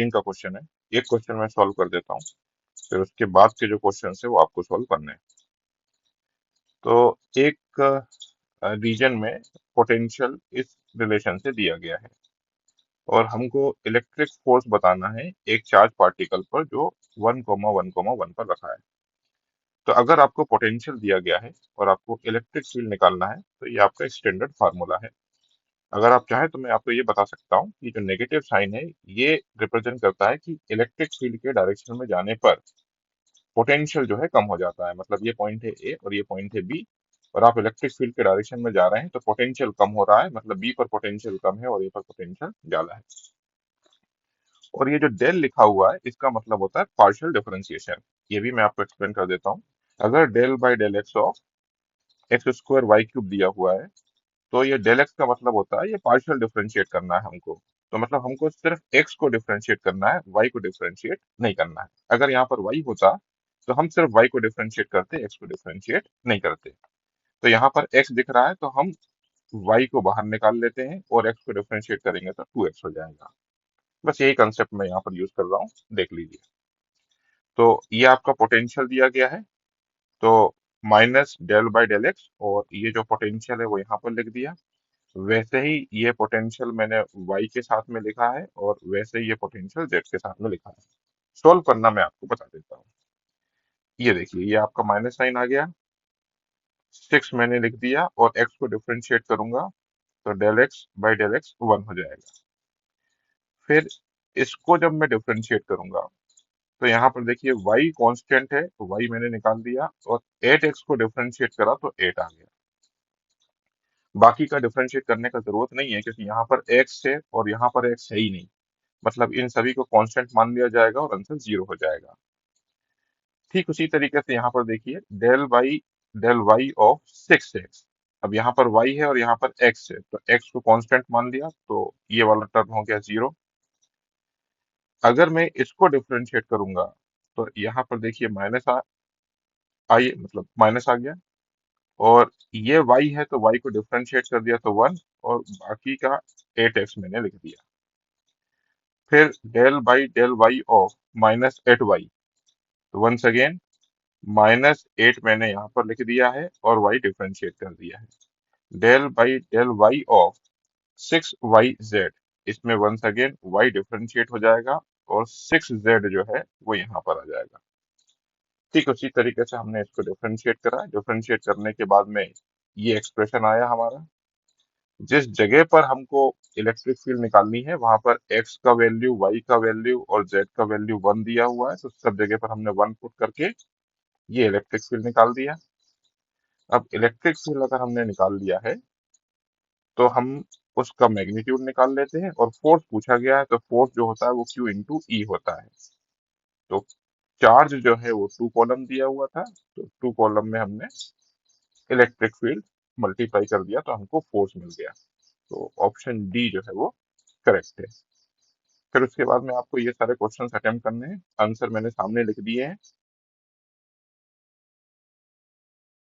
तीन का क्वेश्चन है। एक क्वेश्चन मैं सॉल्व कर देता हूँ, फिर उसके बाद के जो क्वेश्चन है वो आपको सॉल्व करने हैं। तो एक रीजन में पोटेंशियल इस रिलेशन से दिया गया है और हमको इलेक्ट्रिक फोर्स बताना है एक चार्ज पार्टिकल पर जो 1,1,1 पर रखा है। तो अगर आपको पोटेंशियल दिया गया है और आपको इलेक्ट्रिक फील्ड निकालना है तो ये आपका स्टैंडर्ड फार्मूला है। अगर आप चाहें तो मैं आपको ये बता सकता हूँ कि जो नेगेटिव साइन है ये रिप्रेजेंट करता है कि इलेक्ट्रिक फील्ड के डायरेक्शन में जाने पर पोटेंशियल जो है कम हो जाता है। मतलब ये पॉइंट है ए और ये पॉइंट है बी, और आप इलेक्ट्रिक फील्ड के डायरेक्शन में जा रहे हैं तो पोटेंशियल कम हो रहा है, मतलब बी पर पोटेंशियल कम है और ए पर पोटेंशियल ज्यादा है। और ये जो डेल लिखा हुआ है इसका मतलब होता है पार्शियल डिफरेंशिएशन। ये भी मैं आपको एक्सप्लेन कर देता हूँ। अगर del by del x of x square y cube दिया हुआ है तो ये डेल एक्स का मतलब होता है ये पार्शियल डिफरेंशिएट करना है हमको। तो मतलब हमको सिर्फ एक्स को डिफरेंशिएट करना है, वाई को डिफरेंशिएट नहीं करना है। अगर यहाँ पर वाई होता तो हम सिर्फ वाई को डिफरेंशिएट करते, एक्स को डिफरेंशिएट नहीं करते। तो यहाँ पर एक्स दिख रहा है तो हम वाई को बाहर निकाल लेते हैं और एक्स को डिफरेंशिएट करेंगे तो 2x हो जाएगा। बस यही कंसेप्ट मैं यहाँ पर यूज कर रहा हूँ, देख लीजिए। तो ये आपका पोटेंशियल दिया गया है, तो minus del by del x, और ये जो पोटेंशियल है वो यहाँ पर लिख दिया। वैसे ही ये पोटेंशियल मैंने y के साथ में लिखा है और वैसे ही ये पोटेंशियल z के साथ में लिखा है। सोल्व करना मैं आपको बता देता हूँ। ये देखिए, ये आपका माइनस साइन आ गया, 6 मैंने लिख दिया और x को डिफरेंशिएट करूंगा तो del x by del x 1 हो जाएगा। फिर इसको जब मैं डिफरेंशिएट करूंगा तो यहाँ पर देखिए y कांस्टेंट है तो y मैंने निकाल दिया, और 8x को डिफरेंशिएट करा तो 8 आ गया। बाकी का डिफरेंशिएट करने का जरूरत नहीं है क्योंकि यहाँ पर x है और यहाँ पर x है ही नहीं। मतलब इन सभी को कांस्टेंट मान लिया जाएगा और आंसर 0 हो जाएगा। ठीक उसी तरीके से यहाँ पर देखिए डेल वाई ऑफ 6x। अब यहाँ पर y है और यहाँ पर x है तो x को कांस्टेंट मान लिया तो ये वाला टर्म हो गया 0। अगर मैं इसको डिफरेंशिएट करूंगा तो यहाँ पर देखिए माइनस आई, मतलब माइनस आ गया, और ये y है तो y को डिफरेंशिएट कर दिया तो 1, और बाकी का 8x मैंने लिख दिया। फिर del by del y of -8y, तो वंस अगेन -8 मैंने यहाँ पर लिख दिया है और y डिफरेंशिएट कर दिया है। Del by del y of 6yz, इसमें वंस अगेन y डिफरेंशिएट हो जाएगा और 6z जो है वो यहाँ पर आ जाएगा। ठीक उसी तरीके से हमने इसको डिफरेंशिएट करा। डिफरेंशिएट करने के बाद में ये एक्सप्रेशन आया हमारा। जिस जगह पर हमको इलेक्ट्रिक फील्ड निकालनी है वहां पर x का वैल्यू, y का वैल्यू और z का वैल्यू 1 दिया हुआ है, तो सब जगह पर हमने 1 पुट करके ये इलेक्ट्रिक फील्ड निकाल दिया। अब इलेक्ट्रिक फील्ड अगर हमने निकाल लिया है तो हम उसका मैग्नीट्यूड निकाल लेते हैं, और फोर्स पूछा गया है तो फोर्स जो होता है वो Q इंटू ई होता है। तो चार्ज जो है वो 2 कॉलम दिया हुआ था, तो 2 कॉलम में हमने इलेक्ट्रिक फील्ड मल्टीप्लाई कर दिया तो हमको फोर्स मिल गया। तो ऑप्शन डी जो है वो करेक्ट है। फिर उसके बाद में आपको ये सारे क्वेश्चन अटेम्प्ट करने हैं। आंसर मैंने सामने लिख दिए हैं।